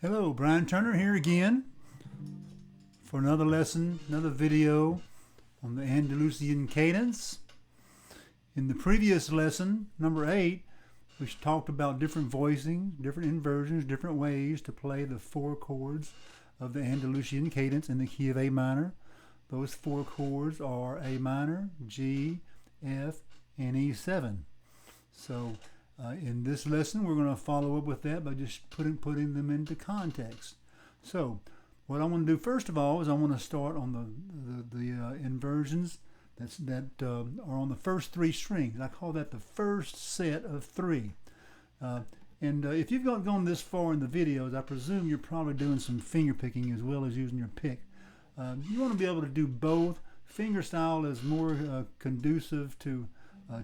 Hello, Brian Turner here again for another lesson, another video on the Andalusian Cadence. In the previous lesson, number 8, we talked about different voicing, different inversions, different ways to play the 4 chords of the Andalusian Cadence in the key of A minor. Those 4 chords are A minor, G, F, and E7. So in this lesson, we're going to follow up with that by just putting them into context. So what I want to do first of all is I want to start on the inversions that are on the first 3 strings. I call that the first set of 3. If you've not gone this far in the videos, I presume you're probably doing some finger picking as well as using your pick. You want to be able to do both. Fingerstyle is more conducive to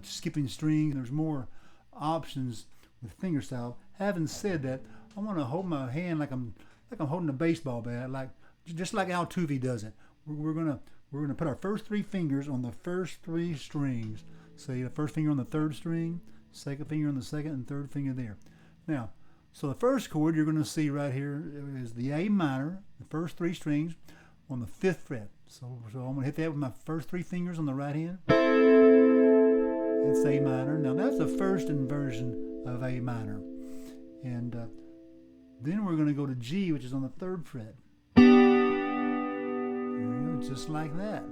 skipping strings. There's more options with fingerstyle. Having said that, I want to hold my hand like I'm holding a baseball bat, just like Altuve does it. We're gonna put our first 3 fingers on the first 3 strings. Say the first finger on the 3rd string, second finger on the 2nd, and 3rd finger there. Now, so the first chord you're going to see right here is the A minor, the first 3 strings on the 5th fret. So I'm going to hit that with my first 3 fingers on the right hand. It's A minor. Now that's the first inversion of A minor. And then we're going to go to G, which is on the 3rd fret. There you go, just like that.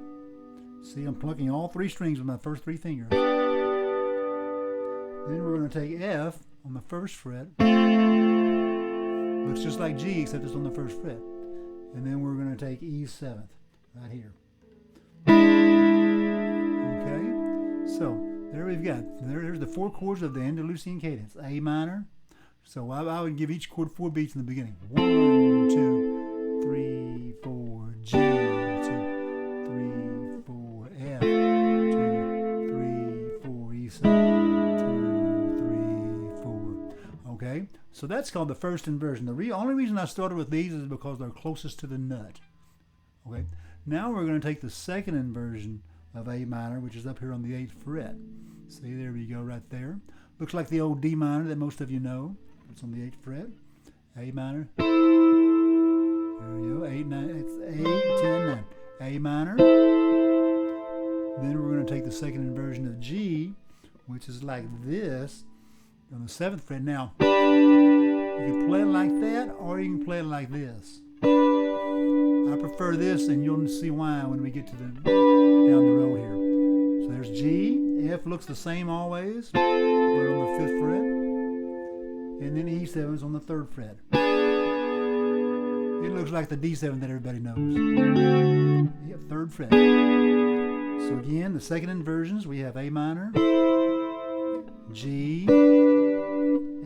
See, I'm plucking all 3 strings with my first 3 fingers. Then we're going to take F on the 1st fret. Looks just like G, except it's on the 1st fret. And then we're going to take E7th right here. Okay, so there we've got, there's the 4 chords of the Andalusian Cadence. A minor. So I would give each chord 4 beats in the beginning. 1, 2, 3, 4, G, 2, 3, 4, F, 2, 3, 4, E7, 2, 3, 4. Okay, so that's called the first inversion. The only reason I started with these is because they're closest to the nut. Okay, now we're going to take the second inversion of A minor, which is up here on the 8th fret. See, there we go right there. Looks like the old D minor that most of you know. It's on the 8th fret. A minor. There you go. 8, 9. It's 8, 10, 9. A minor. Then we're going to take the second inversion of G, which is like this on the 7th fret. Now, you can play it like that, or you can play it like this. I prefer this, and you'll see why when we get to down the road here. So there's G. F looks the same always, but on the 5th fret. And then E7 is on the 3rd fret. It looks like the D7 that everybody knows. Yeah, 3rd fret. So again, the second inversions, we have A minor, G,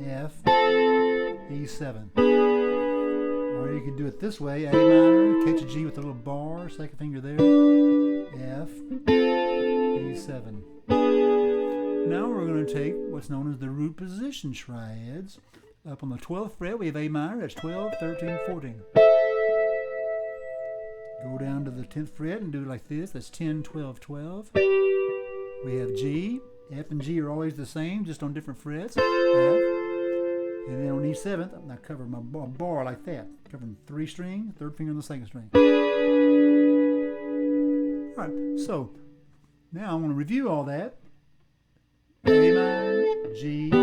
F, E7. Or you could do it this way, A minor, catch a G with a little bar, second finger there, F, E7. Now we're going to take what's known as the root position triads. Up on the 12th fret, we have A minor, that's 12, 13, 14. Go down to the 10th fret and do it like this, that's 10, 12, 12. We have G, F and G are always the same, just on different frets, F. And then on E7th, I cover my bar like that, covering 3 strings, 3rd finger on the 2nd string. All right, so now I want to review all that. A minor, G, F,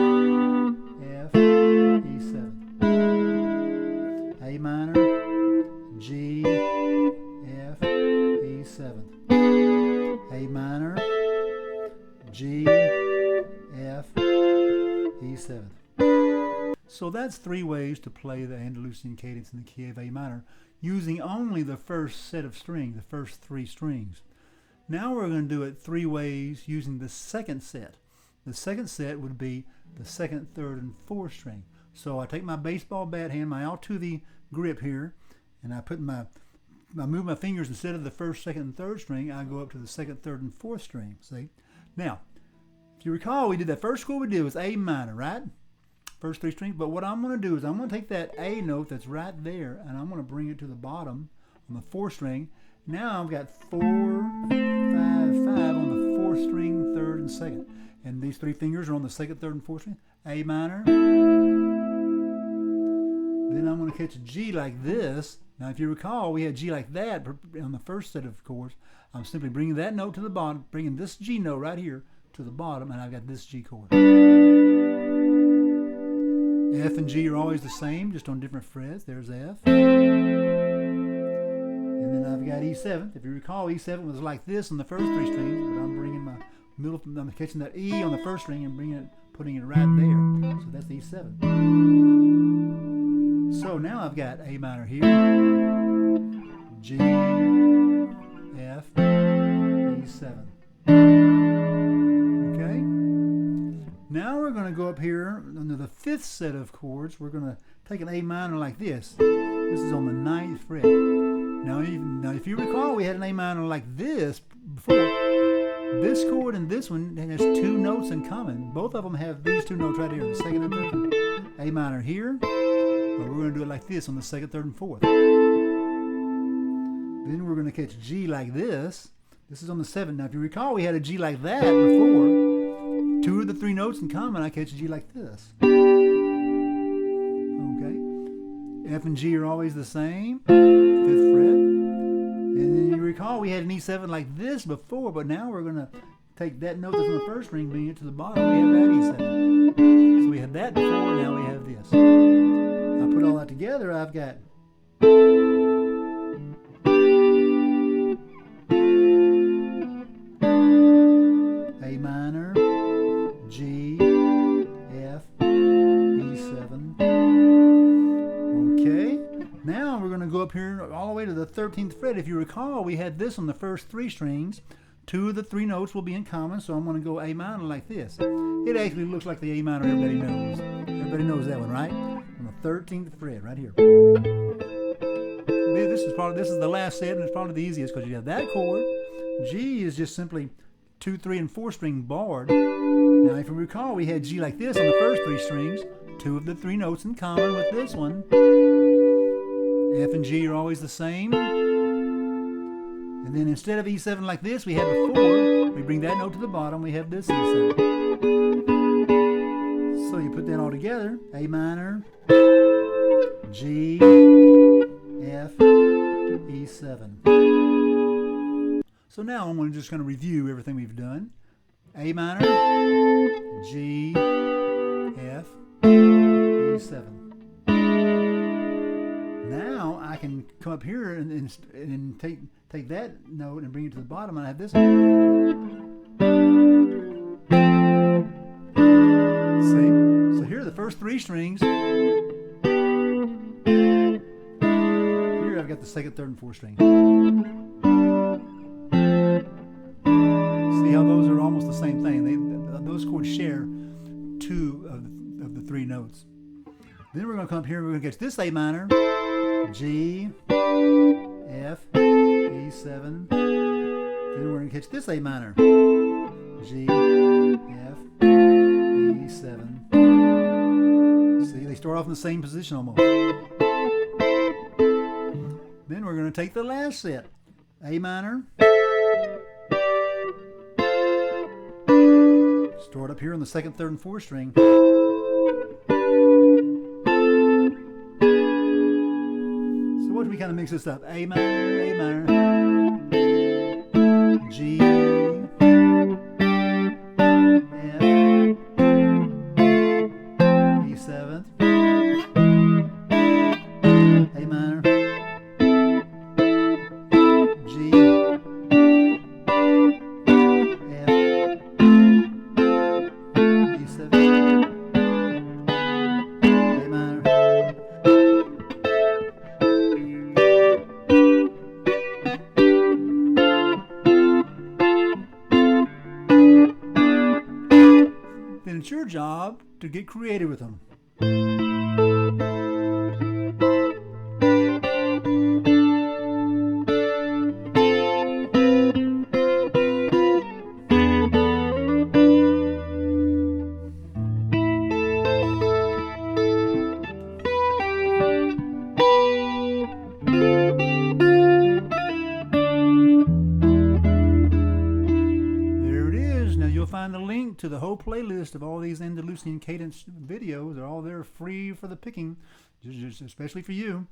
E7. A minor, G, F, E7. A minor, G, F, E7. So that's 3 ways to play the Andalusian Cadence in the key of A minor using only the first set of strings, the first 3 strings. Now we're going to do it 3 ways using the second set. The second set would be the 2nd, 3rd, and 4th string. So I take my baseball bat hand, my Altuve grip here, and I move my fingers instead of the 1st, 2nd, and 3rd string, I go up to the 2nd, 3rd, and 4th string. See? Now, if you recall, we did that first chord we did was A minor, right? First 3 strings. But what I'm going to do is I'm going to take that A note that's right there, and I'm going to bring it to the bottom on the 4th string. Now I've got 4, 5 on the 4th string, 3rd, and 2nd. And these 3 fingers are on the 2nd, 3rd, and 4th string. A minor, Then I'm going to catch a G like this. Now, if you recall, we had G like that on the first set of chords. I'm simply bringing that note to the bottom, bringing this G note right here to the bottom, and I've got this G chord. F and G are always the same, just on different frets. There's F. And then I've got E7. If you recall, E7 was like this on the first three strings, but I'm bringing my middle, I'm catching that E on the first string and putting it right there. So that's E7. So now I've got A minor here, G, F, E7. Okay? Now we're going to go up here under the fifth set of chords. We're going to take an A minor like this. This is on the 9th fret. Now if you recall, we had an A minor like this before. This chord and this one has two notes in common. Both of them have these two notes right here, the second and third one. A minor here, but we're going to do it like this on the second, third, and fourth. Then we're going to catch G like this. This is on the 7th. Now if you recall, we had a G like that before. Two of the three notes in common, I catch a G like this. Okay. F and G are always the same. 5th fret. And then you recall we had an E7 like this before, but now we're going to take that note that's on the first string, bring it to the bottom. We have that E7. So we had that before, now we have this. I put all that together, I've got A minor, G, F, E7. Okay, now we're going to go up here all the way to the 13th fret. If you recall, we had this on the first three strings. Two of the three notes will be in common, so I'm going to go A minor like this. It actually looks like the A minor everybody knows. Everybody knows that one, right? On the 13th fret, right here. This is the last set, and it's probably the easiest because you have that chord. G is just simply 2, 3, and 4 string barred. Now, if you recall, we had G like this on the first three strings. Two of the three notes in common with this one. F and G are always the same. And then instead of E7 like this we had before, we bring that note to the bottom, we have this E7. So you put that all together, A minor, G, F, E7. So now I'm just going to review everything we've done. A minor, G, F, E7. Now I can come up here and take that note and bring it to the bottom, and I have this. See? So here are the first three strings. Here I've got the second, third, and fourth string. See how those are almost the same thing. Those chords share two of the three notes. Then we're going to come up here and we're going to get this A minor, G, F, E7. Then we're going to catch this A minor, G, F, E7. See, they start off in the same position almost. Then we're going to take the last set, A minor. Start up here on the second, third, and fourth string. We kind of mix this up. A minor, G, F, E7, A minor, G, F, E7, A minor. It's your job to get creative with them. Find a link to the whole playlist of all these Andalusian Cadence videos. They're all there free for the picking. just especially for you.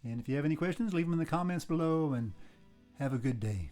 And if you have any questions, leave them in the comments below, and have a good day.